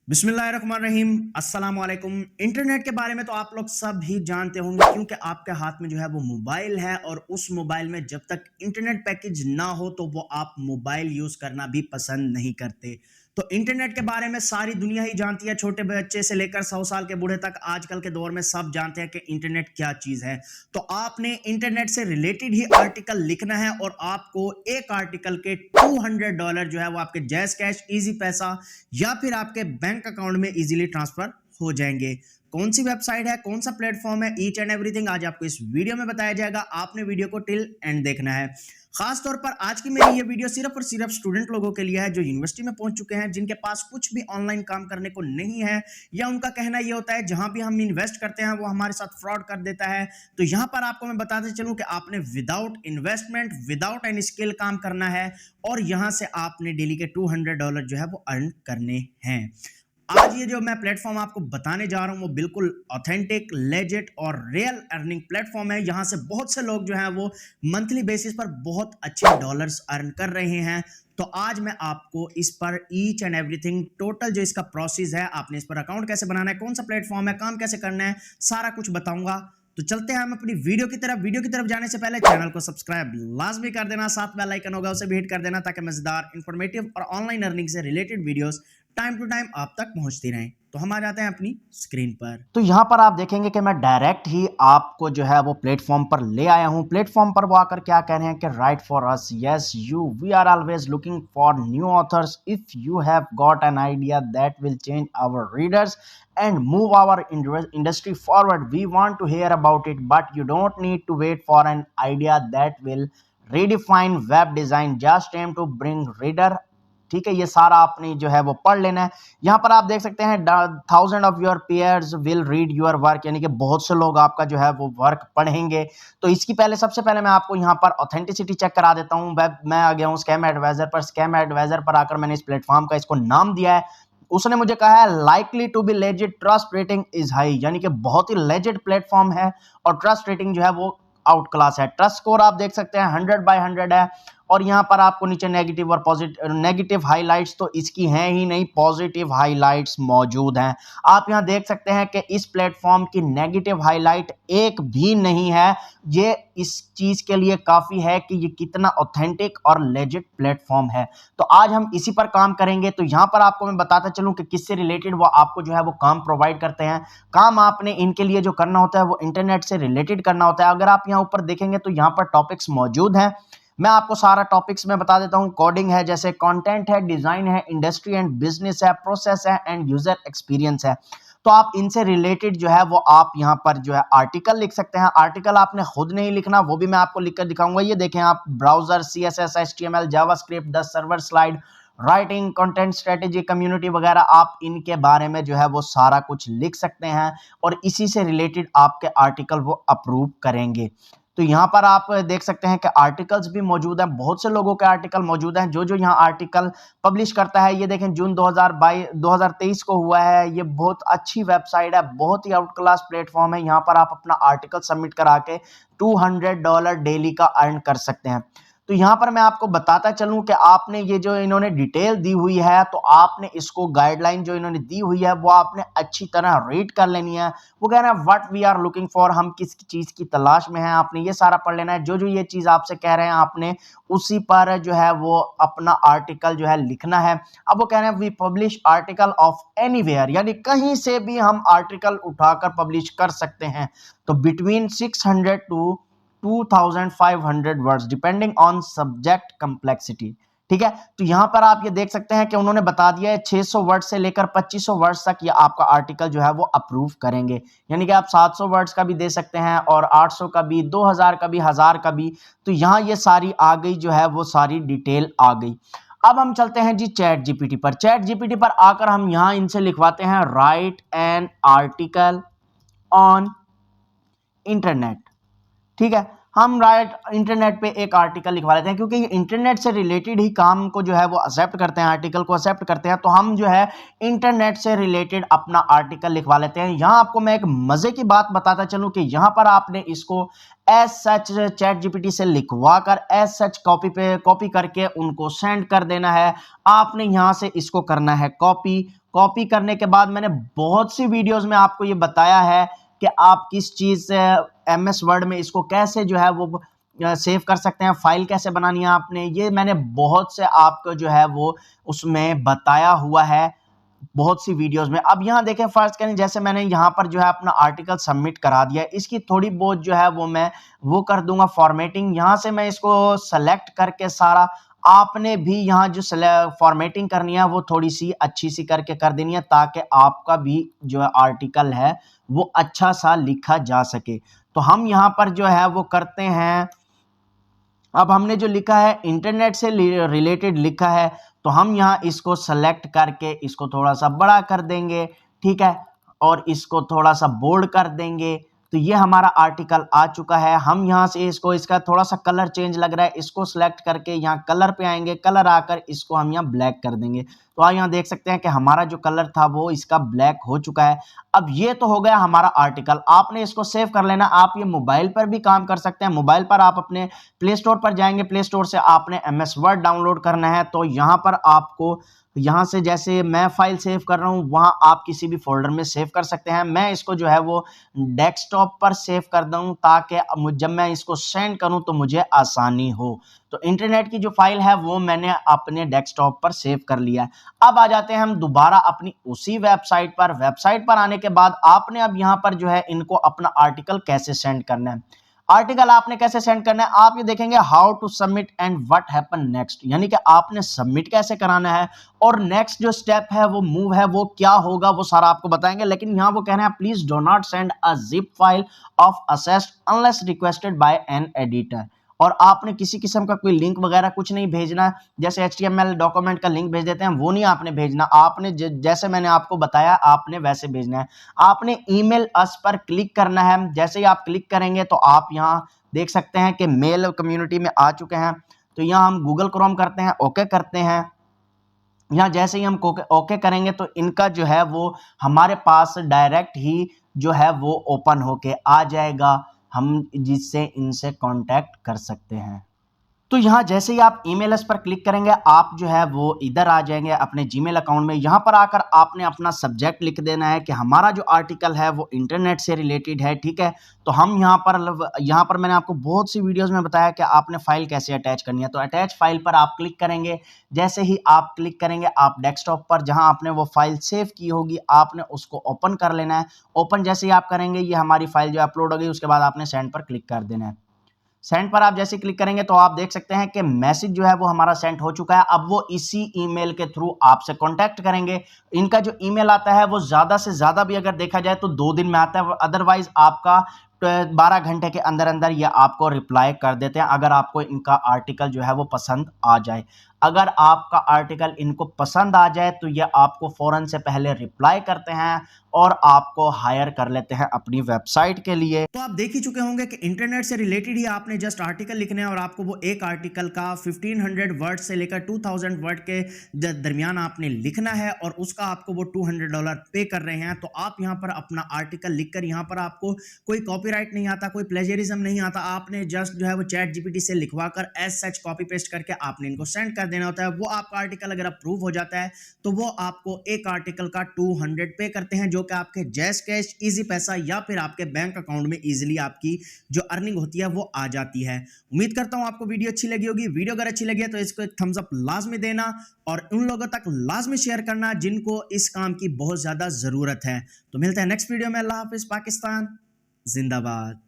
बिस्मिल्लाहिर्रहमानिर्रहीम अस्सलाम वालेकुम। इंटरनेट के बारे में तो आप लोग सब ही जानते होंगे क्योंकि आपके हाथ में जो है वो मोबाइल है और उस मोबाइल में जब तक इंटरनेट पैकेज ना हो तो वो आप मोबाइल यूज़ करना भी पसंद नहीं करते। तो इंटरनेट के बारे में सारी दुनिया ही जानती है, छोटे बच्चे से लेकर 100 साल के बूढ़े तक आजकल के दौर में सब जानते हैं कि इंटरनेट क्या चीज़ है। तो आपने इंटरनेट से रिलेटेड ही आर्टिकल लिखना है और आपको एक आर्टिकल के $200 जो है वो आपके जैज़ कैश, इजी पैसा या फिर आपके बैंक अकाउंट में इजीली ट्रांसफर हो जाएंगे। कौन सी वेबसाइट है, कौन सा प्लेटफॉर्म है, ईच एंड एवरीथिंग आज आपको इस वीडियो में बताया जाएगा। आपने वीडियो को टिल एंड देखना है। खास तौर पर आज की मेरी ये वीडियो सिर्फ और सिर्फ स्टूडेंट लोगों के लिए है जो यूनिवर्सिटी में पहुंच चुके हैं, जिनके पास कुछ भी ऑनलाइन काम करने को नहीं है, या उनका कहना ये होता है जहां भी हम इन्वेस्ट करते हैं वो हमारे साथ फ्रॉड कर देता है। तो यहां पर आपको मैं बताते चलूं कि आपने without investment, without any skill काम करना है और यहां से आपने डेली के $200 जो है वो अर्न करने हैं। आज ये जो मैं प्लेटफॉर्म आपको बताने जा रहा हूं वो बिल्कुल ऑथेंटिक, लेजिट और रियल अर्निंग प्लेटफॉर्म है। यहां से बहुत से लोग जो हैं वो मंथली बेसिस पर बहुत अच्छे डॉलर्स अर्न कर रहे हैं। तो आज मैं आपको इस पर ईच एंड एवरीथिंग, टोटल जो इसका प्रोसेस है, आपने इस पर अकाउंट कैसे बनाना है, कौन सा प्लेटफॉर्म है, काम कैसे करना है, सारा कुछ बताऊंगा। तो चलते हैं हम अपनी वीडियो की तरफ। वीडियो की तरफ जाने से पहले चैनल को सब्सक्राइब लाजमी कर देना, साथ बेल आइकन होगा उसे भी हिट कर देना ताकि मजेदार, इंफॉर्मेटिव और ऑनलाइन अर्निंग से related videos time to time आप तक पहुंचती रहें। तो हम आ जाते हैं अपनी स्क्रीन पर। तो यहाँ पर आप देखेंगे कि मैं डायरेक्ट ही आपको जो है वो प्लेटफॉर्म पर ले आया हूँ। प्लेटफॉर्म पर वो आकर क्या कह रहे हैं कि right for us, yes you, we are always looking for new authors. If you have got an idea that will change our readers and move our industry forward, we want to hear about it, but you don't need to wait for an idea that will redefine web design, just aim to bring reader। ठीक है, ये सारा आपने जो है वो पढ़ लेना है। यहाँ पर आप देख सकते हैं 1000 of your pairs will read your work, यानी कि बहुत से लोग आपका जो है वो वर्क पढ़ेंगे। तो इसकी पहले सबसे पहले मैं आपको यहाँ पर ऑथेंटिसिटी चेक करा देता हूँ। मैं आ गया हूँ स्कैम एडवाइजर पर। स्कैम एडवाइजर पर आकर मैंने इस प्लेटफॉर्म का इसको नाम दिया है। उसने मुझे कहा है likely to be legit, trust rating is high, यानी कि बहुत ही लेजिट प्लेटफॉर्म है और ट्रस्ट रेटिंग जो है वो आउट क्लास है। ट्रस्ट स्कोर आप देख सकते हैं 100/100 है। और यहाँ पर आपको नीचे नेगेटिव और पॉजिटिव, नेगेटिव हाइलाइट्स तो इसकी हैं ही नहीं, पॉजिटिव हाइलाइट्स मौजूद हैं। आप यहाँ देख सकते हैं कि इस प्लेटफॉर्म की नेगेटिव हाइलाइट एक भी नहीं है। ये इस चीज के लिए काफी है कि ये कितना ऑथेंटिक और लेजिट प्लेटफॉर्म है। तो आज हम इसी पर काम करेंगे। तो यहाँ पर आपको मैं बताता चलूं कि किससे रिलेटेड वो आपको जो है वो काम प्रोवाइड करते हैं। काम आपने इनके लिए जो करना होता है वो इंटरनेट से रिलेटेड करना होता है। अगर आप यहाँ ऊपर देखेंगे तो यहाँ पर टॉपिक्स मौजूद हैं। मैं आपको सारा टॉपिक्स में बता देता हूं। कोडिंग है, जैसे कंटेंट है, डिजाइन है, इंडस्ट्री एंड बिजनेस है, प्रोसेस है एंड यूजर एक्सपीरियंस है। तो आप इनसे रिलेटेड जो है वो आप यहाँ पर जो है आर्टिकल लिख सकते हैं। आर्टिकल आपने खुद नहीं लिखना, वो भी मैं आपको लिखकर दिखाऊंगा। ये देखें आप, browser, CSS, HTML, JavaScript, the server slide, writing, content strategy, community वगैरह, आप इनके बारे में जो है वो सारा कुछ लिख सकते हैं और इसी से रिलेटेड आपके आर्टिकल वो अप्रूव करेंगे। तो यहाँ पर आप देख सकते हैं कि आर्टिकल्स भी मौजूद हैं, बहुत से लोगों के आर्टिकल मौजूद हैं जो जो यहाँ आर्टिकल पब्लिश करता है। ये देखें जून 2023 को हुआ है। ये बहुत अच्छी वेबसाइट है, बहुत ही आउट क्लास प्लेटफॉर्म है। यहाँ पर आप अपना आर्टिकल सबमिट करा के $200 डेली का अर्न कर सकते हैं। तो यहाँ पर मैं आपको बताता चलूं कि आपने ये जो इन्होंने डिटेल दी हुई है, तो आपने इसको गाइडलाइन जो इन्होंने दी हुई है वो आपने अच्छी तरह रीड कर लेनी है। वो कह रहे हैं what we are looking for, हम किस चीज की तलाश में हैं, आपने ये सारा पढ़ लेना है। जो जो ये चीज आपसे कह रहे हैं आपने उसी पर जो है वो अपना आर्टिकल जो है लिखना है। अब वो कह रहे हैं we publish article of anywhere, यानी कहीं से भी हम आर्टिकल उठाकर पब्लिश कर सकते हैं। तो between 600 to 2500 words depending on subject complexity. ठीक है, तो यहां पर आप ये देख सकते हैं कि उन्होंने बता दिया है 600 वर्ड्स से लेकर 2500 वर्ड्स तक ये आपका आर्टिकल जो है वो अप्रूव करेंगे। यानी कि आप 700 वर्ड्स का भी दे सकते हैं और 800 का भी, 2000 का भी, 1000 का भी। तो यहां ये सारी आ गई जो है वो सारी डिटेल आ गई। अब हम चलते हैं जी चैट जीपीटी पर। चैट जीपीटी पर आकर हम यहां इनसे लिखवाते हैं right an article on internet. ठीक है, हम राइट इंटरनेट पे एक आर्टिकल लिखवा लेते हैं, क्योंकि ये इंटरनेट से रिलेटेड ही काम को जो है वो एक्सेप्ट करते हैं, आर्टिकल को एक्सेप्ट करते हैं, तो हम जो है इंटरनेट से रिलेटेड अपना आर्टिकल लिखवा लेते हैं। यहाँ आपको मैं एक मजे की बात बताता चलूं कि यहाँ पर आपने इसको एज सच चैट जीपीटी से लिखवा कर एज सच कॉपी करके उनको सेंड कर देना है। आपने यहाँ से इसको करना है कॉपी करने के बाद मैंने बहुत सी वीडियोस में आपको ये बताया है कि आप किस चीज से एमएस वर्ड में इसको कैसे जो है वो सेव कर सकते हैं, फाइल कैसे बनानी है आपने, ये मैंने बहुत से आपको जो है वो उसमें बताया हुआ है बहुत सी वीडियोस में। अब यहाँ देखें, फर्स्ट करें, जैसे मैंने यहाँ पर जो है अपना आर्टिकल सबमिट करा दिया, इसकी थोड़ी बहुत जो है वो मैं वो कर दूंगा फॉर्मेटिंग। यहाँ से मैं इसको सेलेक्ट करके सारा, आपने भी यहाँ जो फॉर्मेटिंग करनी है वो थोड़ी सी अच्छी सी करके कर देनी है, ताकि आपका भी जो है आर्टिकल है वो अच्छा सा लिखा जा सके। तो हम यहाँ पर जो है वो करते हैं, अब हमने जो लिखा है इंटरनेट से रिलेटेड लिखा है, तो हम यहाँ इसको सेलेक्ट करके इसको थोड़ा सा बड़ा कर देंगे, ठीक है, और इसको थोड़ा सा बोल्ड कर देंगे। तो ये हमारा आर्टिकल आ चुका है। हम यहाँ से इसको, इसका थोड़ा सा कलर चेंज लग रहा है, इसको सिलेक्ट करके यहाँ कलर पे आएंगे, कलर आकर इसको हम यहाँ ब्लैक कर देंगे। तो आप यहाँ देख सकते हैं कि हमारा जो कलर था वो इसका ब्लैक हो चुका है। अब ये तो हो गया हमारा आर्टिकल, आपने इसको सेव कर लेना। आप ये मोबाइल पर भी काम कर सकते हैं। मोबाइल पर आप अपने प्ले स्टोर पर जाएंगे, प्ले स्टोर से आपने एमएस वर्ड डाउनलोड करना है, तो यहाँ पर आपको, यहाँ से जैसे मैं फाइल सेव कर रहा हूँ, वहाँ आप किसी भी फोल्डर में सेव कर सकते हैं। मैं इसको जो है वो डेस्कटॉप पर सेव कर दूँ, ताकि जब मैं इसको सेंड करूँ तो मुझे आसानी हो। तो इंटरनेट की जो फाइल है वो मैंने अपने डेस्कटॉप पर सेव कर लिया है। अब आ जाते हैं हम दोबारा अपनी उसी वेबसाइट पर। वेबसाइट पर आने के बाद आपने अब यहाँ पर जो है इनको अपना आर्टिकल कैसे सेंड करना है, आर्टिकल आपने कैसे सेंड करना है, आप ये देखेंगे how to submit and what happen next, यानी कि आपने सबमिट कैसे कराना है और नेक्स्ट जो स्टेप है वो मूव है वो क्या होगा, वो सारा आपको बताएंगे। लेकिन यहाँ वो कह रहे हैं please do not send a zip file of assessed unless requested bye an editor. और आपने किसी किस्म का कोई लिंक वगैरह कुछ नहीं भेजना, जैसे HTML डॉक्यूमेंट का लिंक भेज देते हैं वो नहीं आपने भेजना। आपने जैसे मैंने आपको बताया आपने वैसे भेजना है। आपने ईमेल अस पर क्लिक करना है। जैसे ही आप क्लिक करेंगे तो आप यहाँ देख सकते हैं कि मेल कम्युनिटी में आ चुके हैं। तो यहाँ हम गूगल क्रोम करते हैं, ओके करते हैं। यहाँ जैसे ही हम ओके करेंगे तो इनका जो है वो हमारे पास डायरेक्ट ही जो है वो ओपन होके आ जाएगा, हम जिससे इनसे कांटेक्ट कर सकते हैं। तो यहाँ जैसे ही आप ईमेल पर क्लिक करेंगे आप जो है वो इधर आ जाएंगे अपने जीमेल अकाउंट में। यहाँ पर आकर आपने अपना सब्जेक्ट लिख देना है कि हमारा जो आर्टिकल है वो इंटरनेट से रिलेटेड है, ठीक है। तो हम यहाँ पर मैंने आपको बहुत सी वीडियोस में बताया कि आपने फाइल कैसे अटैच करनी है। तो अटैच फाइल पर आप क्लिक करेंगे। जैसे ही आप क्लिक करेंगे आप डेस्कटॉप पर जहाँ आपने वो फाइल सेव की होगी आपने उसको ओपन कर लेना है। ओपन जैसे ही आप करेंगे ये हमारी फाइल जो अपलोड हो गई, उसके बाद आपने सेंड पर क्लिक कर देना है। सेंड पर आप जैसे क्लिक करेंगे तो आप देख सकते हैं कि मैसेज जो है वो हमारा सेंड हो चुका है। अब वो इसी ईमेल के थ्रू आपसे कांटेक्ट करेंगे। इनका जो ईमेल आता है वो ज़्यादा से ज़्यादा भी अगर देखा जाए तो 2 दिन में आता है, अदरवाइज आपका 12 घंटे के अंदर अंदर ये आपको रिप्लाई कर देते हैं, अगर आपको इनका आर्टिकल जो है वो पसंद आ जाए। अगर आपका आर्टिकल इनको पसंद आ जाए तो ये आपको फ़ौरन से पहले रिप्लाई करते हैं और आपको हायर कर लेते हैं अपनी वेबसाइट के लिए। तो आप देख ही चुके होंगे कि इंटरनेट से रिलेटेड ही आपने जस्ट आर्टिकल लिखना है और आपको वो एक आर्टिकल का 1500 वर्ड से लेकर 2000 वर्ड के दरमियान आपने लिखना है और उसका आपको वो $200 पे कर रहे हैं। तो आप यहाँ पर अपना आर्टिकल लिखकर, यहाँ पर आपको कोई कॉपीराइट नहीं आता, कोई प्लेजरिज्म नहीं आता, आपने जस्ट जो है वो चैट जीपीटी से लिखवा कर एज सच कॉपी पेस्ट करके आपने इनको सेंड कर देना होता है। वो आपका आर्टिकल अगर अप्रूव हो जाता है तो वो आपको एक आर्टिकल का 200 पे करते हैं, जो कि आपके जैस कैश, इजी पैसा या फिर आपके बैंक अकाउंट में इजीली आपकी जो अर्निंग होती है वो आ जाती है। उम्मीद करता हूं आपको वीडियो अच्छी लगी होगी। वीडियो अगर अच्छी लगी है तो इसको एक थम्स अप लाजमी देना और उन लोगों तक लाजमी शेयर करना जिनको इस काम की बहुत ज्यादा जरूरत है। तो मिलते हैं नेक्स्ट वीडियो में। अल्लाह हाफिज। पाकिस्तान जिंदाबाद।